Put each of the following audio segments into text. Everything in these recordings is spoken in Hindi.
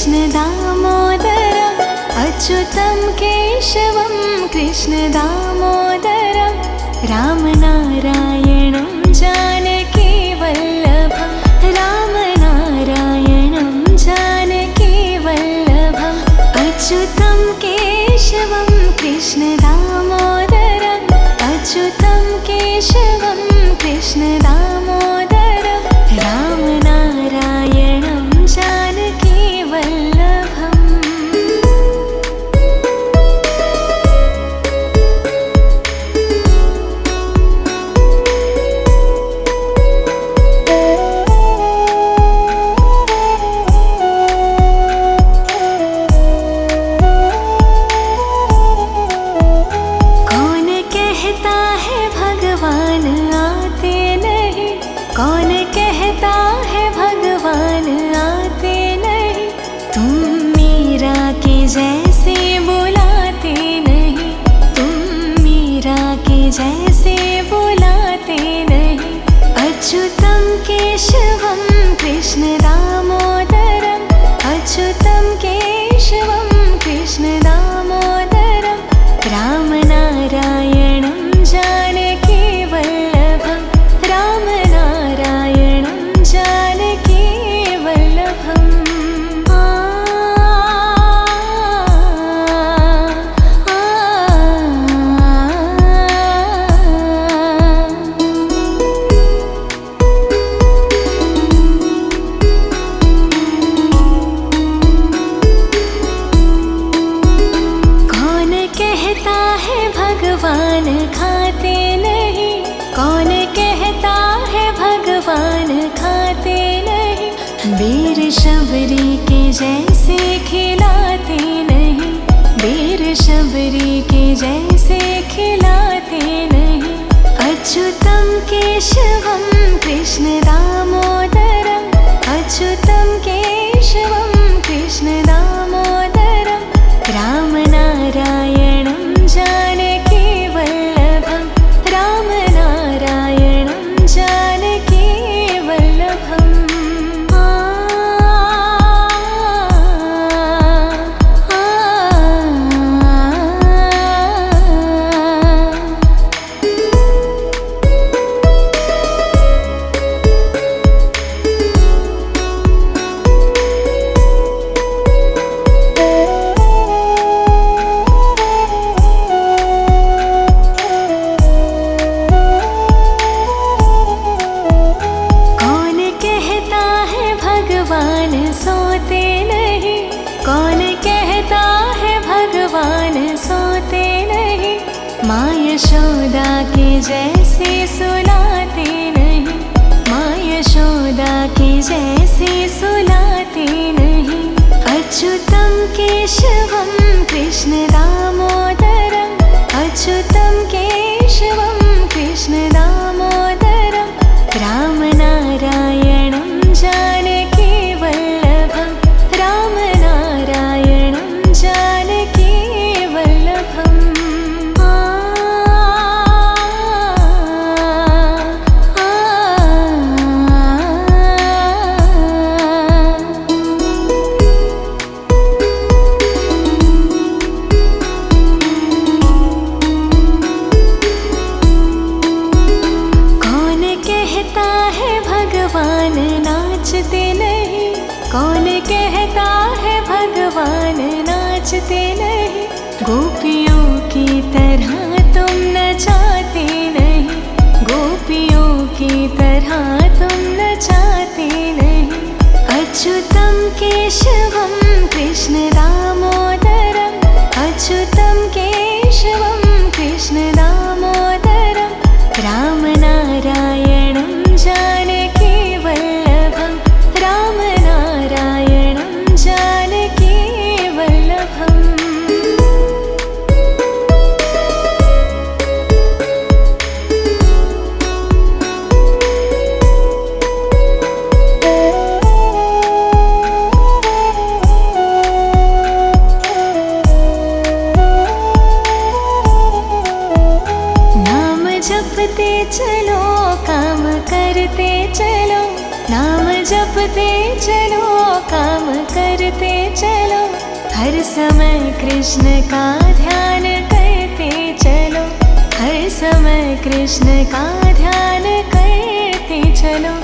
कृष्ण दामोदरम् अच्युतं केशवं कृष्ण दामोदरम् रामनारायणं जानकी वल्लभं रामनारायणं जानकी वल्लभम् अच्युतं केशवं कृष्ण दामोदरम् अच्युतं केशवं कृष्ण दामोदरम् रामनारायणं जानकी वल्लभम् कौन कहता है भगवान आते नहीं तुम मीरा के जैसे बुलाते नहीं तुम मीरा के जैसे बुलाते नहीं अच्युतं केशवं कृष्ण दामोदरम् अच्युतं केशवं कृष्ण दामोदरम् रामनारायणं जानकी वल्लभम् रामनारायणं जानकी वल्लभम् कौन कहता है भगवान खाते नहीं कौन कहता है भगवान खाते नहीं वीर शबरी के जैसे खिलाते नहीं वीर शबरी के जैसे खिलाते नहीं अच्युतं केशवं कृष्ण दामोदरम् अच्युतं केशवं कृष्ण दामोदरम् रामनारायणं जानकी वल्लभम् रामनारायणं जानकी वल्लभम् सोते नहीं कौन कहता है भगवान सोते नहीं माँ यशोदा के जैसे सुलाते नहीं माँ यशोदा के जैसे सुलाते नहीं अच्युतं केशवं कृष्ण दामोदरम् अच्युतं केशवं कृष्ण दामोदरम् रामनारायणं जानकी वल्लभम् रामनारायणं जानकी वल्लभम् कौन कहता है भगवान नाचते नहीं कौन कहता है भगवान नाचते नहीं गोपियों की तरह तुम नचाते नहीं गोपियों की तरह तुम नचाते नहीं अच्युतं केशवं कृष्ण दामोदरम् अच्युतं केशवं कृष्ण दामोदरम् रामनारायणं जानकी वल्लभम् रामनारायणं जानकी वल्लभम् जपते चलो काम करते चलो नाम जपते चलो, काम करते चलो, हर समय कृष्ण का ध्यान करते चलो, हर समय कृष्ण का ध्यान करते चलो।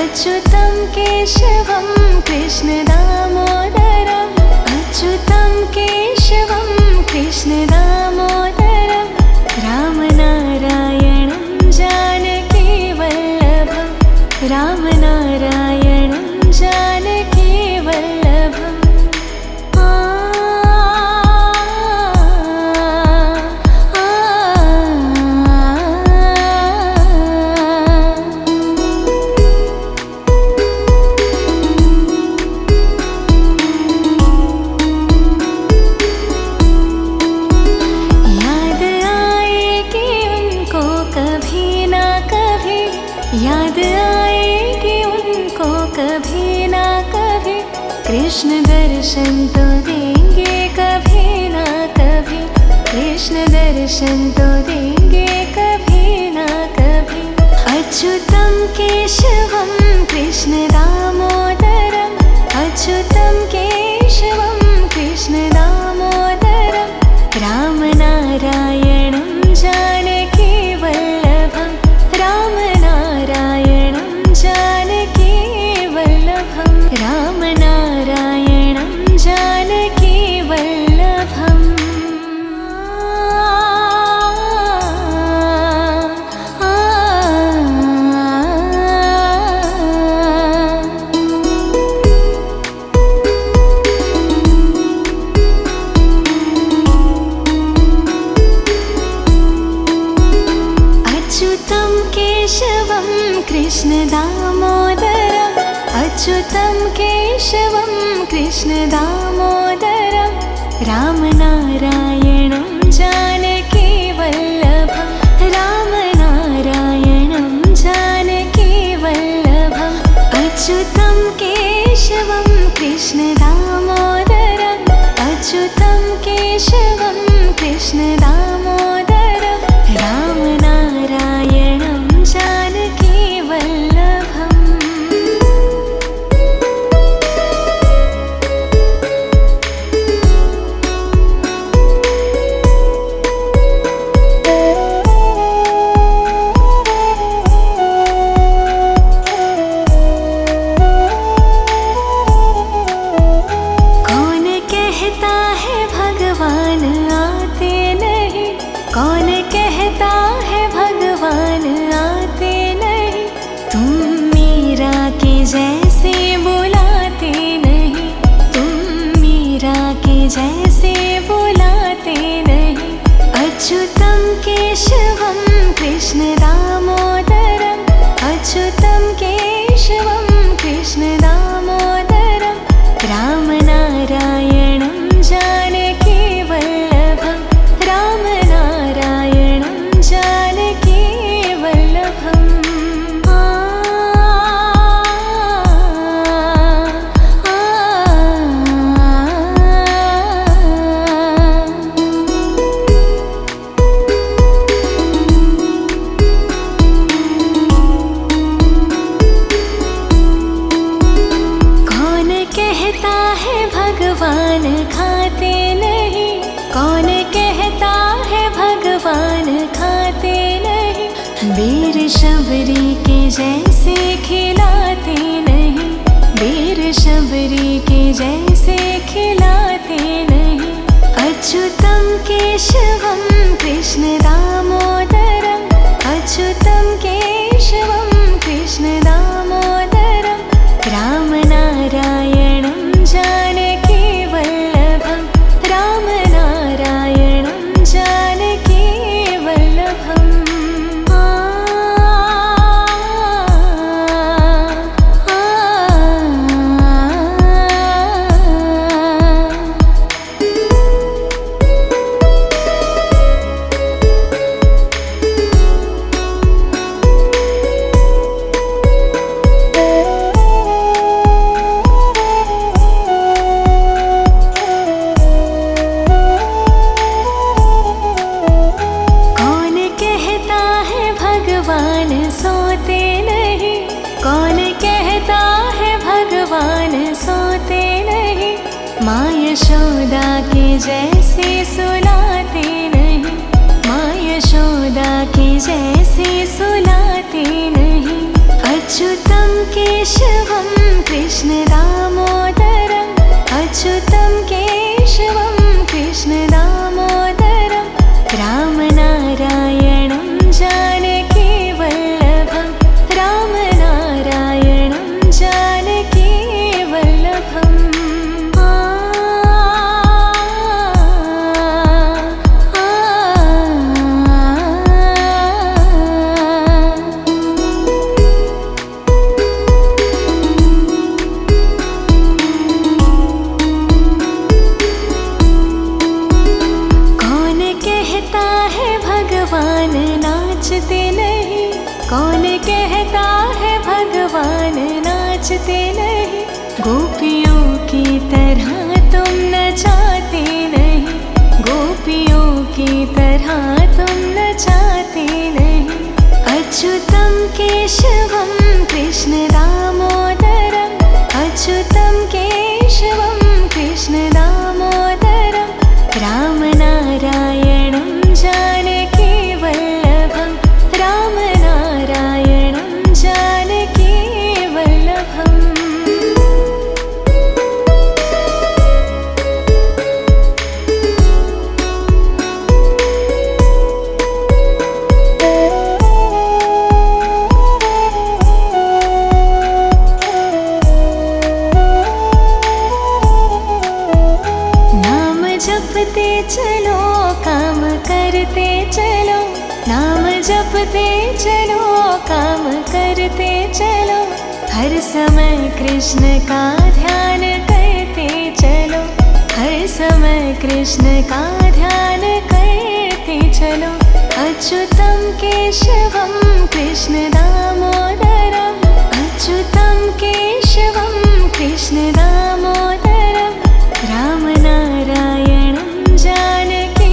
अच्युतं केशवं कृष्ण दामोदरम्, अच्युतं केशवं कृष्ण दामोदरम्, रामनारायणं जानकी वल्लभम्, रामनारायणं जानकी वल्लभम्। याद आएगी उनको कभी ना कभी, कृष्ण दर्शन तो देंगे कभी ना कभी, कृष्ण दर्शन तो देंगे कभी ना कभी। अच्युतं केशवं कृष्ण दामोदरम्, अच्युतं केशवं कृष्ण दामोदरम्, रामनारायणं जानकी वल्लभम्, रामनारायणं जानकी वल्लभम्, रामनारायणं जानकी वल्लभम्। अच्युतं केशवं कृष्ण दामोदरम्, अच्युतं केशवं कृष्ण दामोदरम्, रामनारायणं जानकी वल्लभम्, रामनारायणं जानकी वल्लभम्। अच्युतं केशवं कृष्ण दामोदरम्, अच्युतं केशवं कृष्ण दामोदरम्, रामनारायणं जानकी वल्लभम्। कौन कहता है भगवान आते नहीं, कौन कहता है भगवान आते नहीं, तुम मीरा के जैसे बुलाते नहीं, तुम मीरा के जैसे बुलाते नहीं। अच्युतं केशवं कृष्ण दामोदरम्, अच्युतं केशवं कृष्ण दामोदरम्, रामनारायणं जानकी वल्लभम्, रामनारायणं जानकी वल्लभम्। कौन कहता है भगवान खाते नहीं, कौन कहता है भगवान खाते नहीं, वीर शबरी के जैसे खिलाते नहीं, वीर शबरी के जैसे खिलाते नहीं। अच्युतं केशवं कृष्ण दामोदरम्, अच्युतं केशवं कृष्ण दामोदरम्, रामनारायणं जानकी वल्लभम्, रामनारायणं जानकी वल्लभम्। यशोदा के जैसे सुलाते नहीं, माँ यशोदा के जैसे सुलाते नहीं। अच्युतं केशवं कृष्ण दामोदरम्, अच्युतं केशवं कृष्ण दामोदरम्, रामनारायणं जानकी वल्लभं, रामनारायणं जानकी वल्लभम्। भगवान नाचते नहीं, कौन कहता है भगवान नाचते नहीं। गोपियों की तरह तुम नचाते नहीं, गोपियों की तरह तुम नचाते नहीं। अच्युतं केशवं कृष्ण दामोदरम्, अच्युतं केशवं कृष्ण दामोदरम्, रामनारायणं जानकी वल्लभं, रामनारायणं जानकी वल्लभम्। नाम जपते चलो काम करते चलो, नाम जपते चलो काम करते चलो। हर समय कृष्ण का ध्यान करते चलो, हर समय कृष्ण का ध्यान करते चलो। अच्युतं केशवं कृष्ण